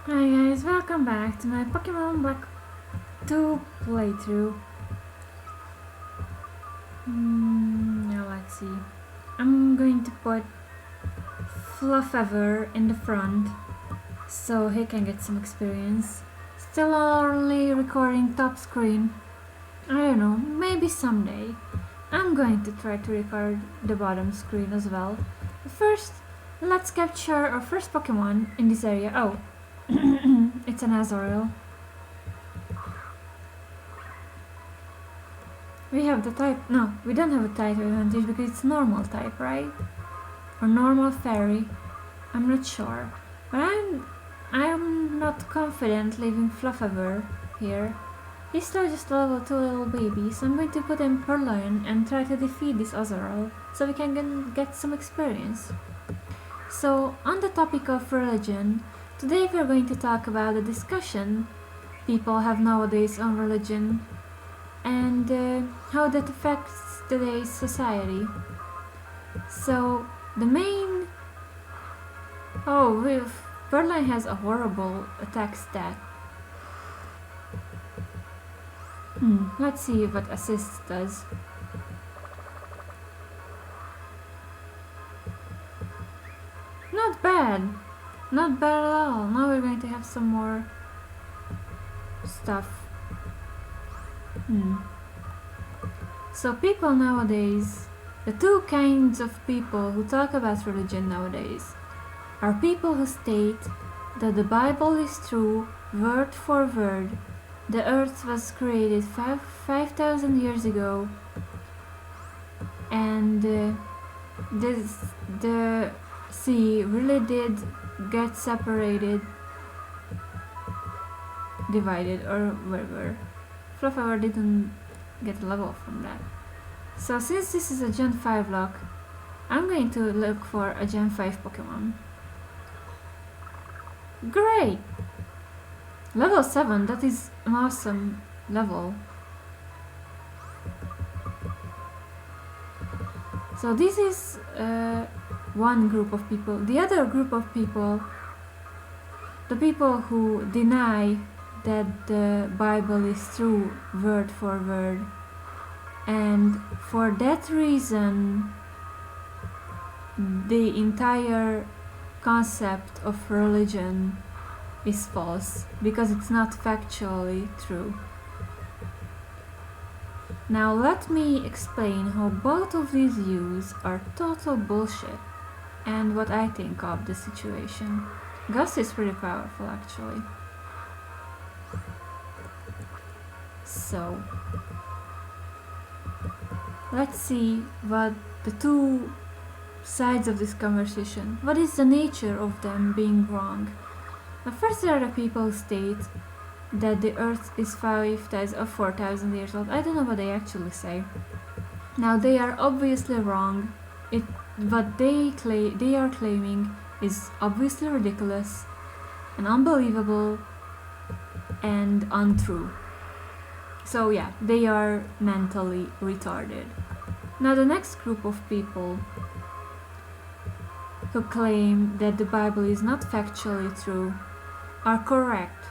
Hi guys, welcome back to my Pokémon Black 2 playthrough. Now let's see. I'm going to put Fluffever in the front so he can get some experience. Still only recording top screen. I don't know, maybe someday. I'm going to try to record the bottom screen as well. But first, let's capture our first Pokemon in this area. Oh, it's an Azorial. We have the type. No, we don't have a type advantage because it's normal type, right? Or normal fairy. I'm not sure. But I'm not confident leaving Fluffever here. He's still just level 2 little baby, so I'm going to put him Purloin and try to defeat this Azorial so we can get some experience. So, on the topic of religion, today we're going to talk about the discussion people have nowadays on religion and how that affects today's society. So, the main... Purloin has a horrible attack stat. Let's see what assist does. Not bad! Not bad at all. Now we're going to have some more stuff. So people nowadays, the two kinds of people who talk about religion nowadays are people who state that the Bible is true word for word. The earth was created 5,000 years ago and the sea really did get separated, divided, or whatever. Fluffever didn't get a level from that. So since this is a Gen 5 lock, I'm going to look for a Gen 5 Pokemon. Great! Level 7, that is an awesome level. So this is one group of people. The other group of people, the people who deny that the Bible is true word for word, and for that reason the entire concept of religion is false because it's not factually true. Now let me explain how both of these views are total bullshit and what I think of the situation. Gus is pretty powerful actually. So let's see what the two sides of this conversation, what is the nature of them being wrong. Now first there are the people who state that the earth is 5,000 or 4,000 years old. I don't know what they actually say. Now they are obviously wrong. What they are claiming is obviously ridiculous and unbelievable and untrue. So yeah, they are mentally retarded. Now the next group of people who claim that the Bible is not factually true are correct.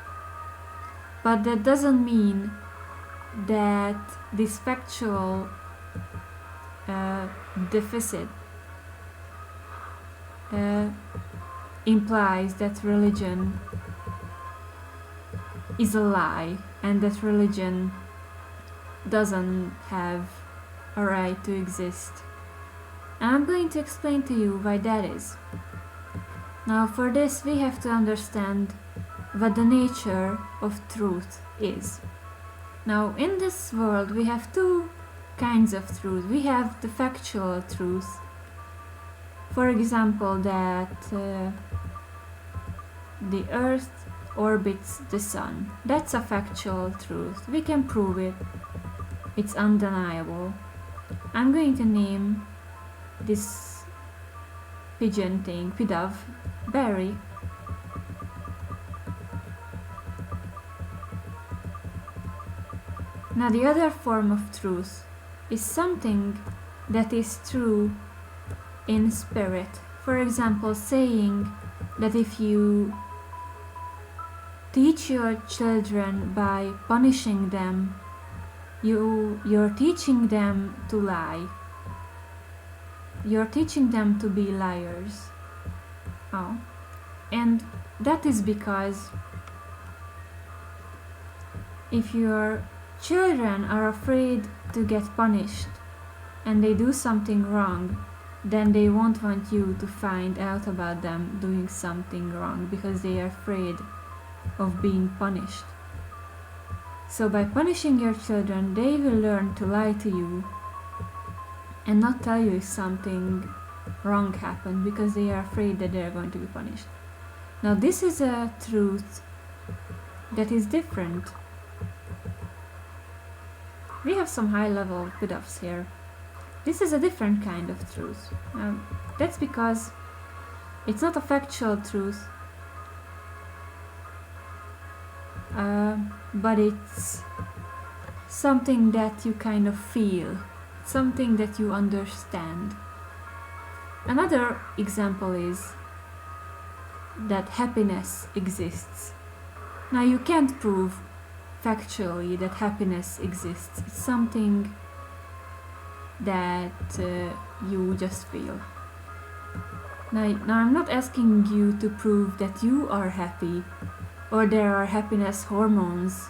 But that doesn't mean that this factual deficit implies that religion is a lie and that religion doesn't have a right to exist. And I'm going to explain to you why that is. Now for this we have to understand what the nature of truth is. Now in this world we have two kinds of truth. We have the factual truth. For example, that the earth orbits the sun. That's a factual truth. We can prove it. It's undeniable. I'm going to name this pigeon thing, Pidove, Barry. Now the other form of truth is something that is true in spirit. For example, saying that if you teach your children by punishing them. You're teaching them to lie. You're teaching them to be liars. Oh. And that is because if your children are afraid to get punished and they do something wrong, then they won't want you to find out about them doing something wrong because they are afraid of being punished. So by punishing your children, they will learn to lie to you and not tell you if something wrong happened because they are afraid that they are going to be punished. Now this is a truth that is different. We have some high level build-ups here. This is a different kind of truth. That's because it's not a factual truth, but it's something that you kind of feel, something that you understand. Another example is that happiness exists. Now you can't prove factually that happiness exists. It's something that you just feel. Now I'm not asking you to prove that you are happy or there are happiness hormones.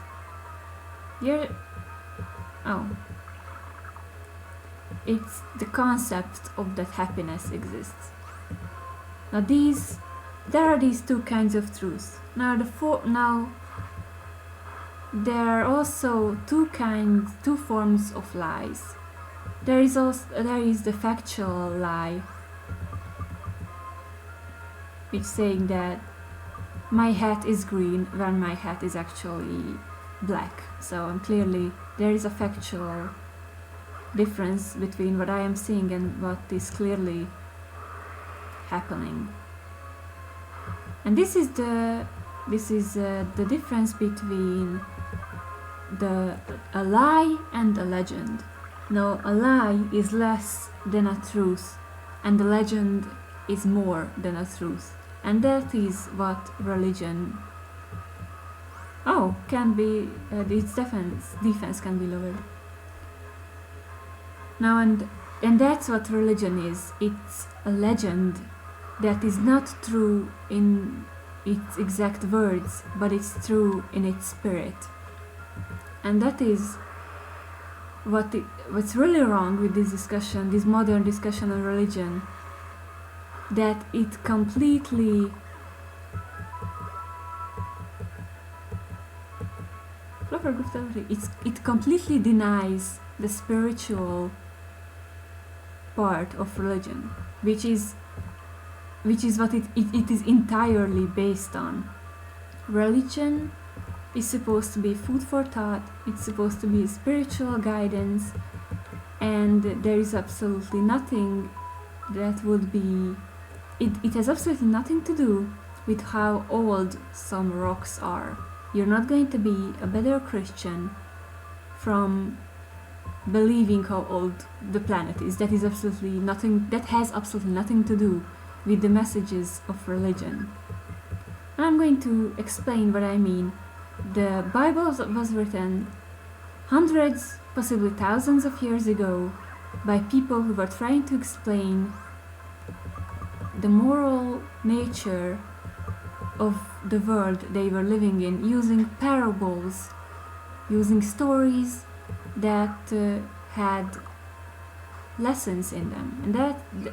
It's the concept of that happiness exists. Now there are these two kinds of truths. Now there are also two forms of lies. There is the factual lie, which saying that my hat is green when my hat is actually black. So clearly there is a factual difference between what I am seeing and what is clearly happening. And this is the difference between a lie and a legend. Now, a lie is less than a truth, and a legend is more than a truth. And that is what religion can be. Its defense can be lowered. Now, and that's what religion is. It's a legend that is not true in its exact words, but it's true in its spirit. And that is what's really wrong with this discussion, this modern discussion on religion, that it completely denies the spiritual part of religion, which is what it is entirely based on. Religion is supposed to be food for thought, it's supposed to be spiritual guidance, and there is absolutely nothing that would be... It has absolutely nothing to do with how old some rocks are. You're not going to be a better Christian from believing how old the planet is. That has absolutely nothing to do with the messages of religion. And I'm going to explain what I mean. The Bible was written hundreds, possibly thousands of years ago by people who were trying to explain the moral nature of the world they were living in, using parables, using stories that had lessons in them,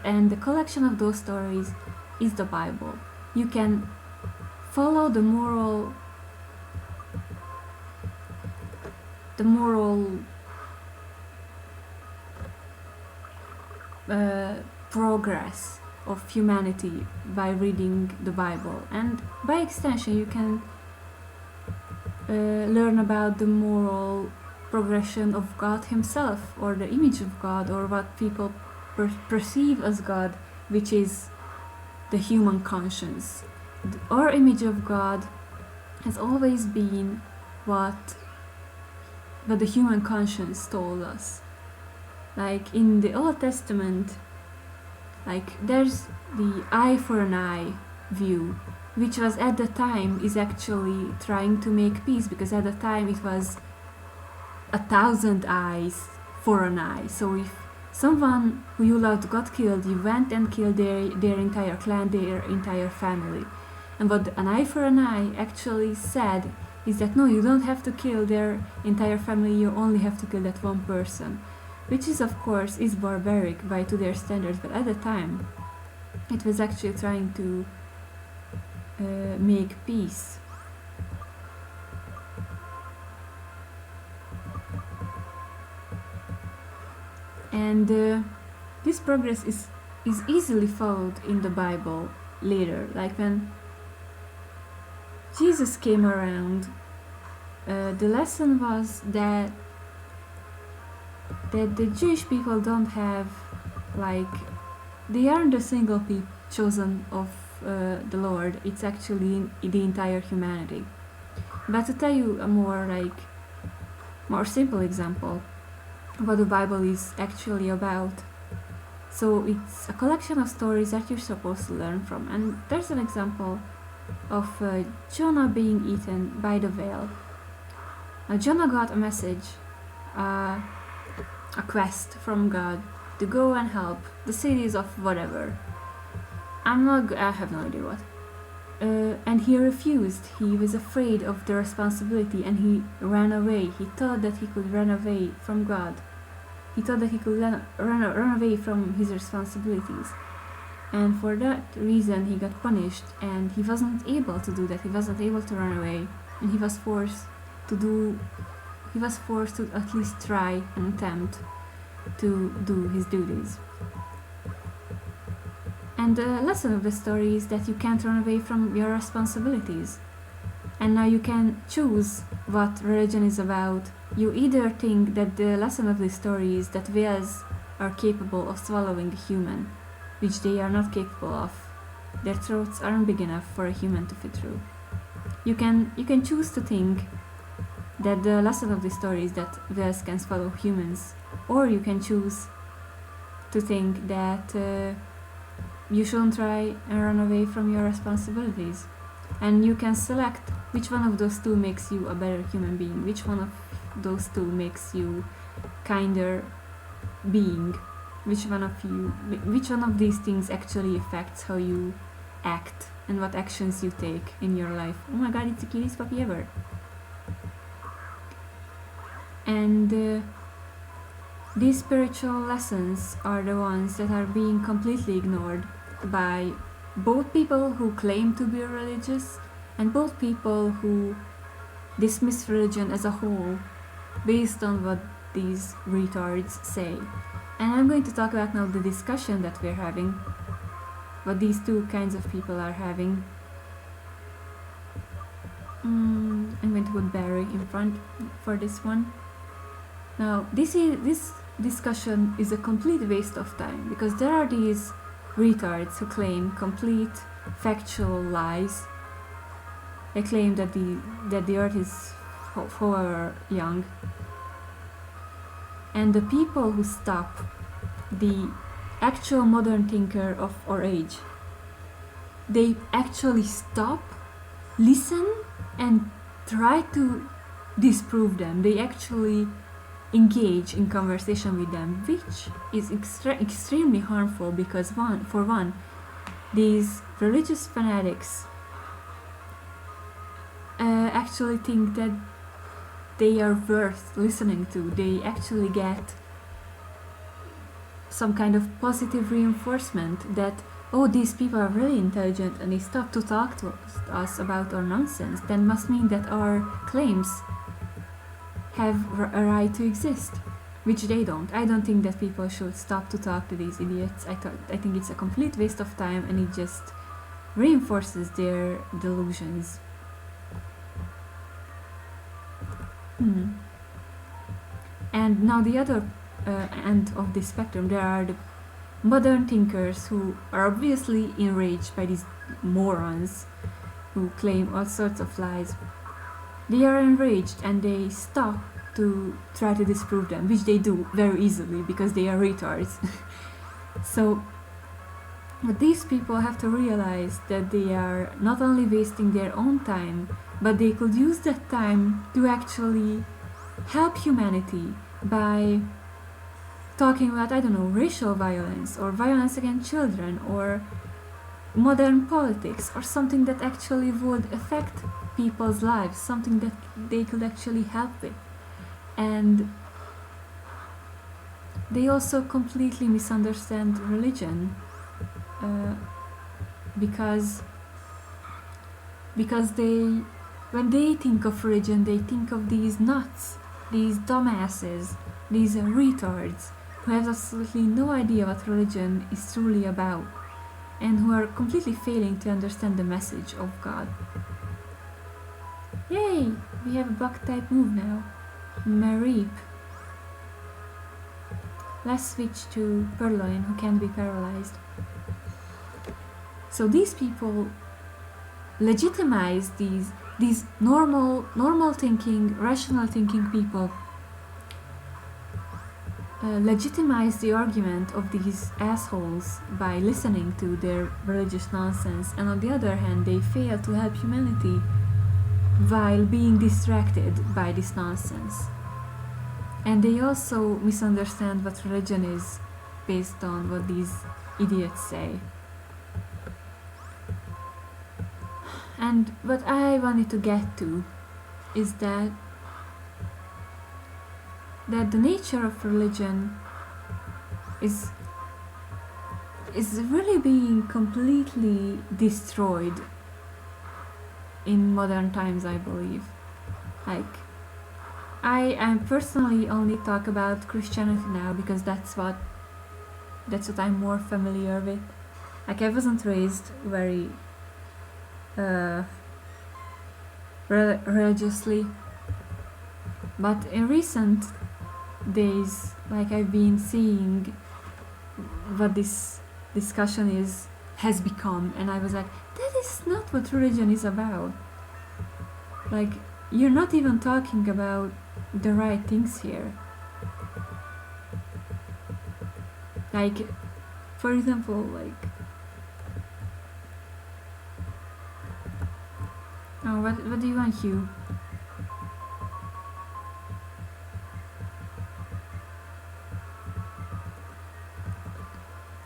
and the collection of those stories is the Bible. You can follow the moral progress of humanity by reading the Bible, and by extension you can learn about the moral progression of God himself, or the image of God, or what people perceive as God, which is the human conscience. Our image of God has always been what the human conscience told us. Like in the Old Testament, like there's the eye for an eye view, which was at the time is actually trying to make peace, because at the time it was 1,000 eyes for an eye. So if someone who you loved got killed, you went and killed their entire clan, their entire family. And what an eye for an eye actually said is that no, you don't have to kill their entire family, you only have to kill that one person. Which is, of course, is barbaric by today's standards, but at the time it was actually trying to make peace. And this progress is easily followed in the Bible later, like when Jesus came around. The lesson was that the Jewish people don't have, like, they aren't a single people chosen of the Lord. It's actually the entire humanity. But to tell you a more simple example of what the Bible is actually about, so it's a collection of stories that you're supposed to learn from. And there's an example of Jonah being eaten by the whale. Jonah got a message, a quest from God to go and help the cities of whatever. I have no idea what. And he refused. He was afraid of the responsibility and he ran away. He thought that he could run away from God. He thought that he could run away from his responsibilities. And for that reason he got punished, and he wasn't able to do that. He wasn't able to run away, and he was forced to at least try and attempt to do his duties. And the lesson of the story is that you can't run away from your responsibilities. And now you can choose what religion is about. You either think that the lesson of the story is that whales are capable of swallowing a human, which they are not capable of. Their throats aren't big enough for a human to fit through. You can choose to think that the lesson of the story is that whales can swallow humans, or you can choose to think that you shouldn't try and run away from your responsibilities. And you can select which one of those two makes you a better human being, which one of those two makes you kinder being, which one of these things actually affects how you act and what actions you take in your life. Oh my god, it's the cutest puppy ever. And these spiritual lessons are the ones that are being completely ignored by both people who claim to be religious and both people who dismiss religion as a whole based on what these retards say. And I'm going to talk about now the discussion that we're having, what these two kinds of people are having. I'm going to put Barry in front for this one. Now, this discussion is a complete waste of time, because there are these retards who claim complete factual lies. They claim that the earth is forever young. And the people who stop the actual modern thinker of our age, they actually stop, listen, and try to disprove them. They actually engage in conversation with them, which is extremely harmful, because for one, these religious fanatics actually think that they are worth listening to. They actually get some kind of positive reinforcement that, oh, these people are really intelligent and they stop to talk to us about our nonsense. Then must mean that our claims have a right to exist, which they don't. I don't think that people should stop to talk to these idiots. I think it's a complete waste of time, and it just reinforces their delusions. And now the other end of the spectrum, there are the modern thinkers who are obviously enraged by these morons who claim all sorts of lies. They are enraged and they stop to try to disprove them, which they do very easily because they are retards. So But these people have to realize that they are not only wasting their own time, but they could use that time to actually help humanity by talking about, I don't know, racial violence or violence against children or modern politics or something that actually would affect people's lives, something that they could actually help with. And they also completely misunderstand religion because they, when they think of religion, they think of these nuts, these dumbasses, these retards who have absolutely no idea what religion is truly about and who are completely failing to understand the message of God. Yay! We have a bug type move now. Mareep. Let's switch to Purloin, who can be paralyzed. So these people legitimize these normal thinking, rational thinking people legitimize the argument of these assholes by listening to their religious nonsense, and on the other hand they fail to help humanity while being distracted by this nonsense. And they also misunderstand what religion is based on what these idiots say. And what I wanted to get to is that the nature of religion is really being completely destroyed in modern times, I believe. Like, I personally only talk about Christianity now because that's what I'm more familiar with. Like, I wasn't raised very religiously, but in recent days, like, I've been seeing what this discussion has become, and I was like, that is not what religion is about. Like, you're not even talking about the right things here. Like, for example, like, oh, what do you want, Hugh?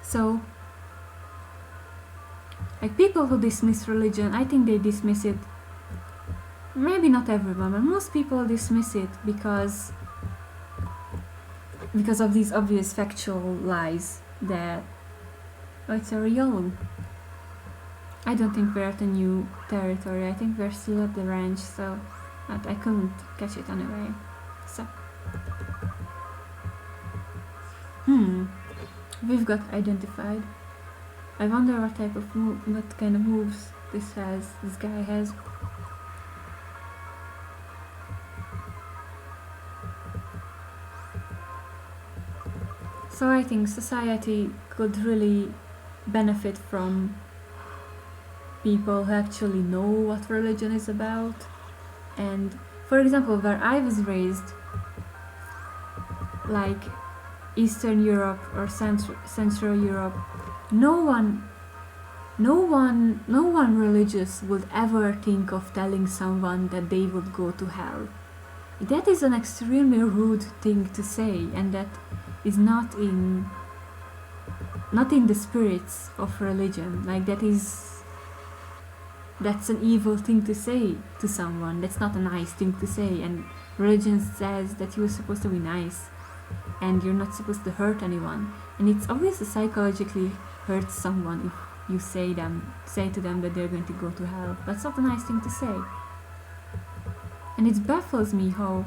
So, like, people who dismiss religion, I think they dismiss it, maybe not everyone, but most people dismiss it because of these obvious factual lies that, oh, it's a real. I don't think we're at a new territory, I think we're still at the ranch, so but I couldn't catch it anyway. So, we've got identified. I wonder what type of what kind of moves this guy has. So I think society could really benefit from people who actually know what religion is about. And for example, where I was raised, like Eastern Europe or Central Europe, no one religious would ever think of telling someone that they would go to hell. That is an extremely rude thing to say, and that is not in the spirits of religion. Like, that's an evil thing to say to someone. That's not a nice thing to say, and religion says that you're supposed to be nice and you're not supposed to hurt anyone, and it's obviously psychologically hurts someone if you say to them that they're going to go to hell. That's not a nice thing to say. And it baffles me how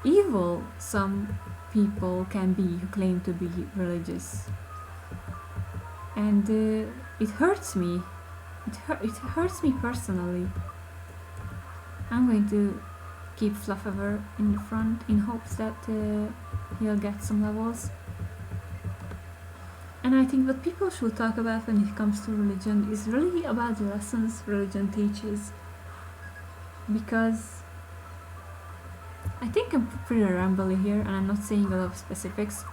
evil some people can be who claim to be religious. And it hurts me. It hurts me personally. I'm going to keep Fluffover in the front in hopes that he'll get some levels. And I think what people should talk about when it comes to religion is really about the lessons religion teaches. Because I think I'm pretty rambly here, and I'm not saying a lot of specifics.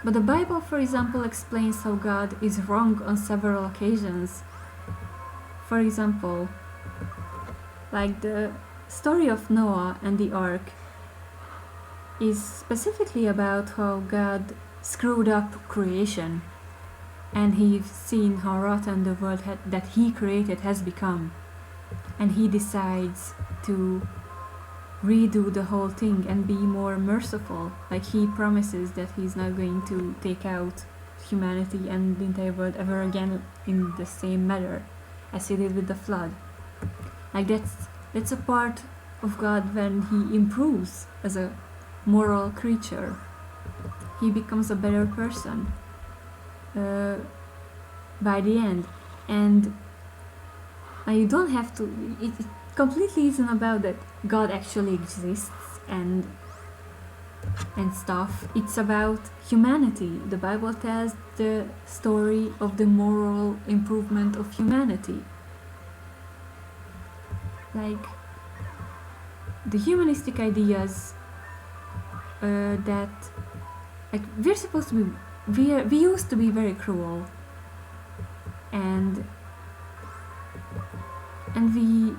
But the Bible, for example, explains how God is wrong on several occasions. For example, like the story of Noah and the ark is specifically about how God screwed up creation, and he's seen how rotten the world that he created has become, and he decides to redo the whole thing and be more merciful. Like, he promises that he's not going to take out humanity and the entire world ever again in the same manner as he did with the flood. Like, that's a part of God when he improves as a moral creature. He becomes a better person by the end. And you don't have to, it completely isn't about that God actually exists and stuff. It's about humanity. The Bible tells the story of the moral improvement of humanity. Like, the humanistic ideas that, like, we're supposed to be, we used to be very cruel, and we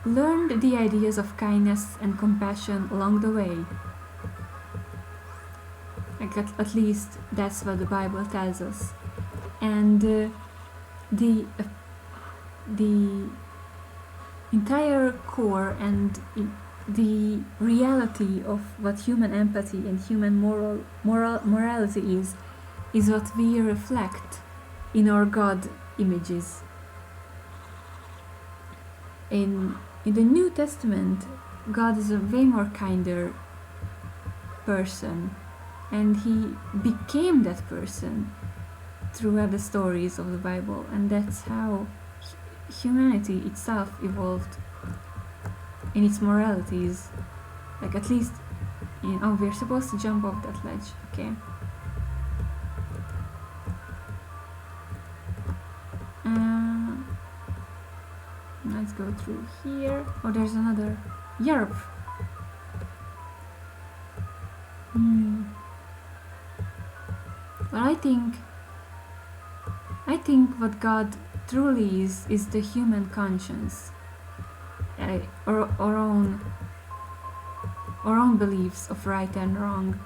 learned the ideas of kindness and compassion along the way. Like, at least that's what the Bible tells us. And the entire core and the reality of what human empathy and human morality is what we reflect in our God images. In the New Testament, God is a way more kinder person, and he became that person throughout the stories of the Bible, and that's how humanity itself evolved in its moralities. Like, at least we're supposed to jump off that ledge, okay. Let's go through here. Oh, there's another. Yerp. But I think what God truly is the human conscience, our own beliefs of right and wrong,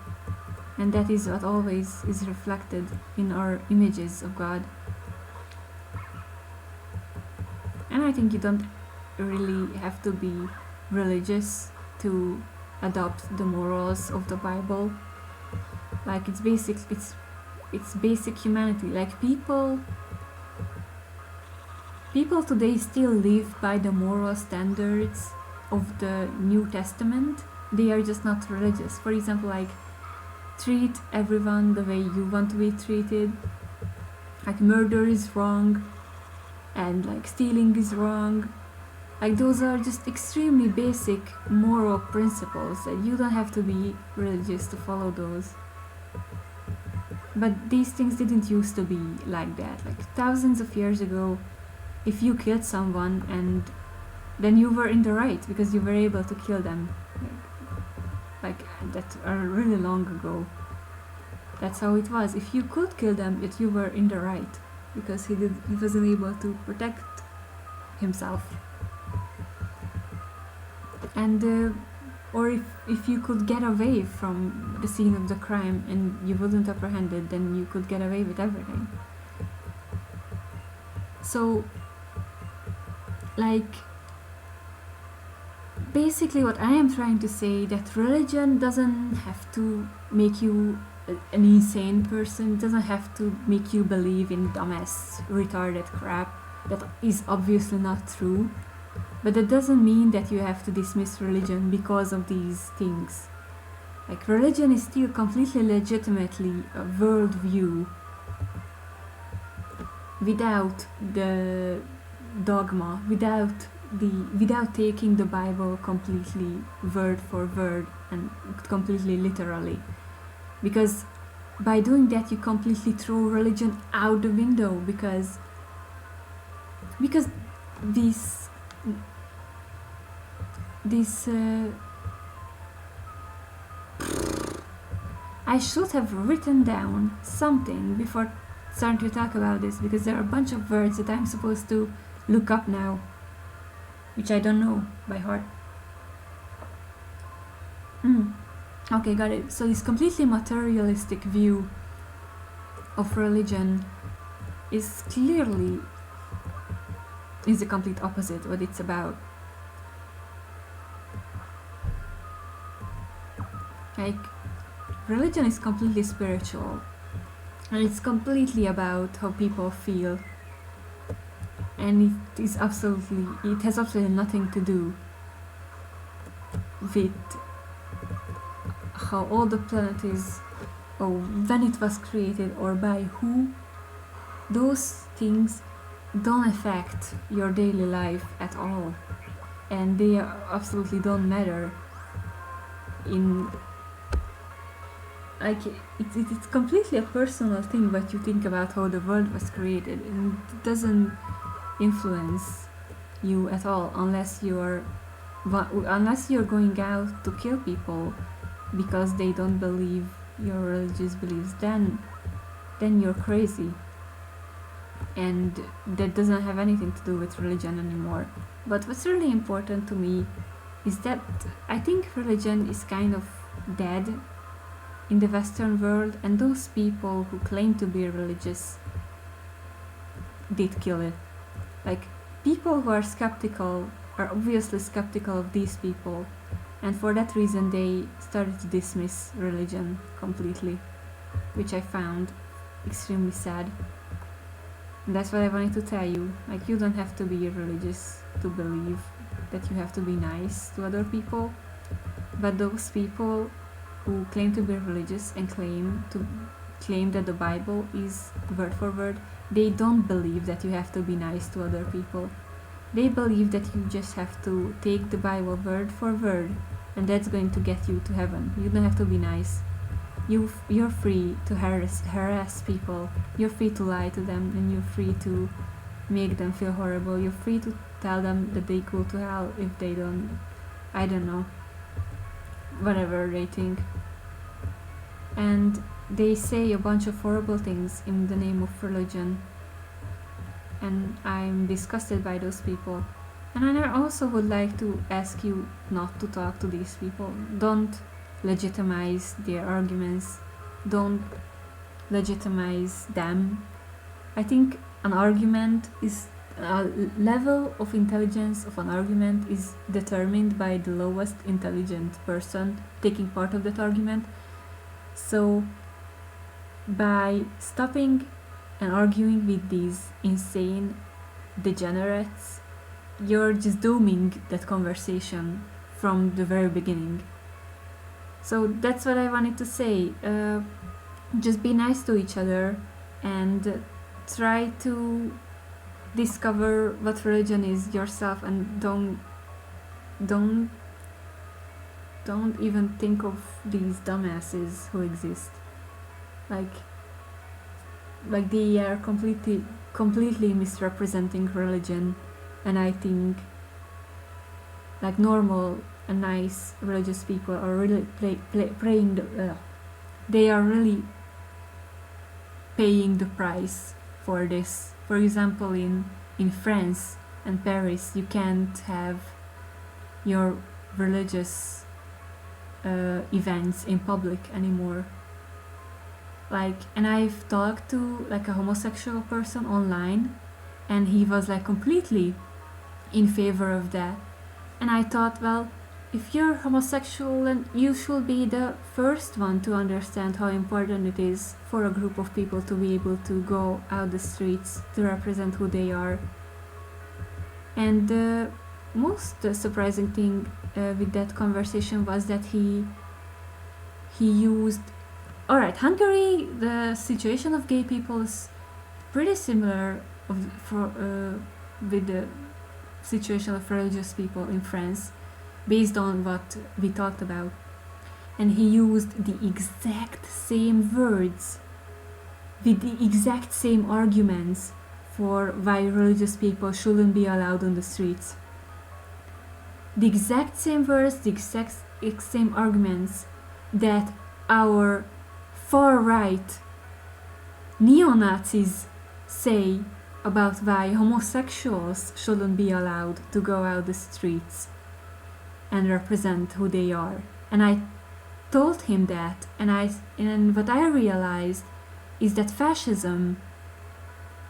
and that is what always is reflected in our images of God. And I think you don't really have to be religious to adopt the morals of the Bible. Like, it's basic humanity. Like, people today still live by the moral standards of the New Testament. They are just not religious. For example, like, treat everyone the way you want to be treated. Like, murder is wrong, and like stealing is wrong. Like, those are just extremely basic moral principles that you don't have to be religious to follow those. But these things didn't used to be like that. Like, thousands of years ago, if you killed someone, and then you were in the right because you were able to kill them. Like that really long ago. That's how it was. If you could kill them, you were in the right because he wasn't able to protect himself. And or if you could get away from the scene of the crime and you wasn't apprehended, then you could get away with everything. So, like, basically what I am trying to say, that religion doesn't have to make you an insane person. It doesn't have to make you believe in dumbass, retarded crap that is obviously not true. But that doesn't mean that you have to dismiss religion because of these things. Like, religion is still completely legitimately a worldview without the dogma, without taking the Bible completely word for word and completely literally. Because by doing that, you completely throw religion out the window, because I should have written down something before starting to talk about this, because there are a bunch of words that I'm supposed to look up now, which I don't know by heart. Okay, got it. So this completely materialistic view of religion is clearly the complete opposite what it's about. Like, religion is completely spiritual, and it's completely about how people feel, and it has absolutely nothing to do with how old the planet is, or when it was created, or by who. Those things don't affect your daily life at all, and they absolutely don't matter. It's completely a personal thing what you think about how the world was created, and it doesn't influence you at all unless you're going out to kill people because they don't believe your religious beliefs. Then you're crazy, and that doesn't have anything to do with religion anymore. But what's really important to me is that I think religion is kind of dead in the Western world, and those people who claim to be religious did kill it. Like, people who are skeptical are obviously skeptical of these people, and for that reason they started to dismiss religion completely, which I found extremely sad. And that's what I wanted to tell you. Like, you don't have to be religious to believe that you have to be nice to other people, but those people who claim to be religious and claim that the Bible is word for word, they don't believe that you have to be nice to other people. They believe that you just have to take the Bible word for word, and that's going to get you to heaven. You don't have to be nice. You're free to harass people. You're free to lie to them, and you're free to make them feel horrible. You're free to tell them that they go to hell if they don't, I don't know, whatever they think. And they say a bunch of horrible things in the name of religion, and I'm disgusted by those people. And I also would like to ask you not to talk to these people. Don't legitimize their arguments. Don't legitimize them. I think an argument is a level of intelligence of an argument is determined by the lowest intelligent person taking part of that argument. So by stopping and arguing with these insane degenerates, you're just dooming that conversation from the very beginning. So that's what I wanted to say. Just be nice to each other and try to discover what religion is yourself, and don't even think of these dumbasses who exist. Like they are completely misrepresenting religion, and I think like normal and nice religious people are really they are really paying the price for this. For example, in France and Paris, you can't have your religious events in public anymore. Like, and I've talked to like a homosexual person online, and he was like completely in favor of that. And I thought, well, if you're homosexual, then you should be the first one to understand how important it is for a group of people to be able to go out the streets to represent who they are. And the most surprising thing with that conversation was that he used, alright, Hungary, the situation of gay people is pretty similar with the situation of religious people in France, based on what we talked about. And he used the exact same words with the exact same arguments for why religious people shouldn't be allowed on the streets. The exact same words, the exact same arguments that our far-right neo-Nazis say about why homosexuals shouldn't be allowed to go out the streets and represent who they are. And I told him that, and what I realized is that fascism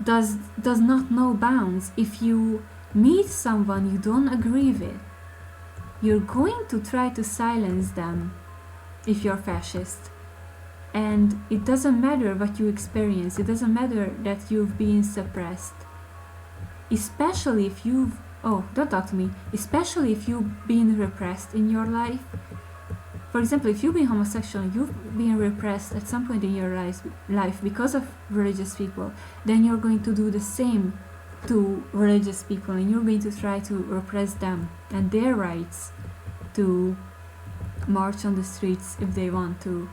does not know bounds. If you meet someone you don't agree with, you're going to try to silence them if you're fascist. And it doesn't matter what you experience, it doesn't matter that you've been suppressed. Especially if you've, don't talk to me, especially if you've been repressed in your life. For example, if you've been homosexual, you've been repressed at some point in your life because of religious people, then you're going to do the same to religious people, and you're going to try to repress them and their rights to march on the streets if they want to.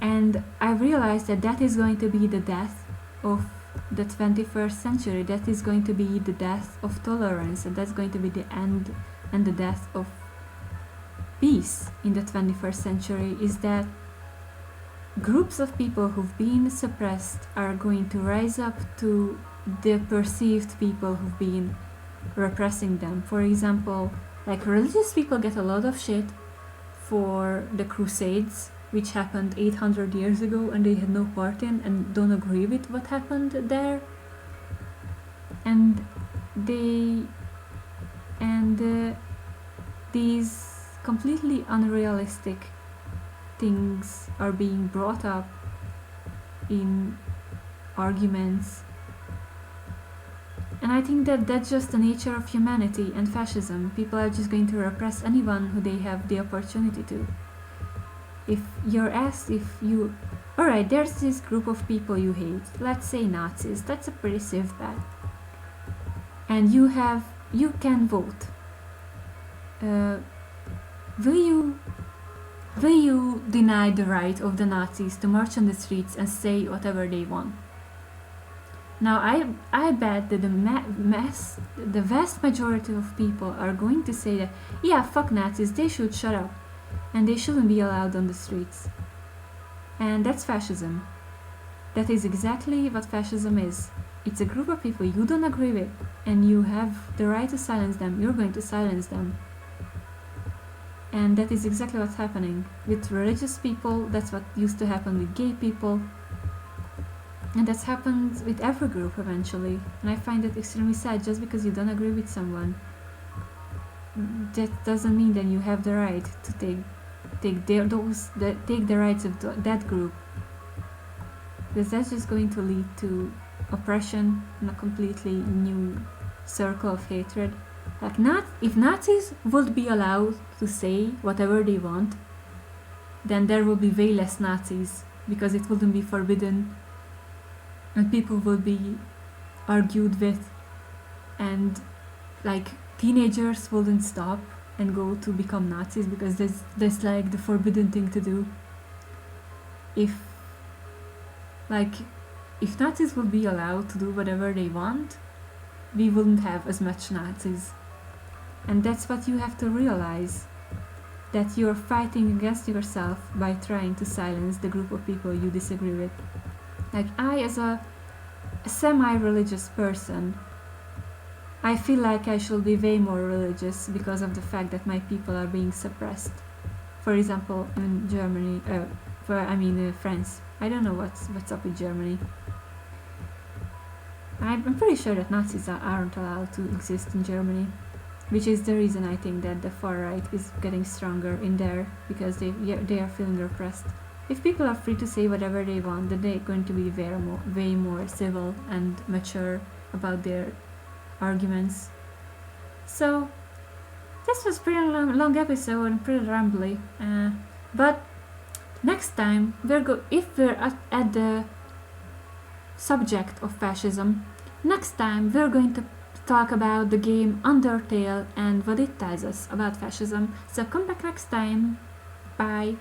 And I realized that is going to be the death of the 21st century. That is going to be the death of tolerance, and that's going to be the end and the death of peace in the 21st century, is that groups of people who've been suppressed are going to rise up to the perceived people who've been repressing them. For example, like religious people get a lot of shit for the Crusades, which happened 800 years ago and they had no part in and don't agree with what happened there. And these completely unrealistic things are being brought up in arguments. And I think that that's just the nature of humanity and fascism. People are just going to repress anyone who they have the opportunity to. If you're asked alright, there's this group of people you hate, let's say Nazis, that's a pretty safe bet. And you can vote. Will you deny the right of the Nazis to march on the streets and say whatever they want? Now I bet that the vast majority of people are going to say that, yeah, fuck Nazis, they should shut up and they shouldn't be allowed on the streets. And that's fascism. That is exactly what fascism is. It's a group of people you don't agree with and you have the right to silence them. You're going to silence them. And that is exactly what's happening with religious people. That's what used to happen with gay people. And that's happened with every group eventually. And I find that extremely sad. Just because you don't agree with someone, that doesn't mean that you have the right to take the rights of that group. Because that's just going to lead to oppression and a completely new circle of hatred. Like, if Nazis would be allowed to say whatever they want, then there will be way less Nazis, because it wouldn't be forbidden and people will be argued with, and like teenagers wouldn't stop and go to become Nazis because that's like the forbidden thing to do. If Nazis would be allowed to do whatever they want, we wouldn't have as much Nazis. And that's what you have to realize, that you're fighting against yourself by trying to silence the group of people you disagree with. Like, I, as a semi-religious person, I feel like I should be way more religious because of the fact that my people are being suppressed. For example, in Germany, France. I don't know what's up with Germany. I'm pretty sure that Nazis aren't allowed to exist in Germany, which is the reason I think that the far right is getting stronger in there, because they are feeling repressed. If people are free to say whatever they want, then they're going to be way more civil and mature about their arguments. So this was a pretty long episode and pretty rambly, but next time if we're at the subject of fascism, next time we're going to talk about the game Undertale and what it tells us about fascism. So come back next time. Bye.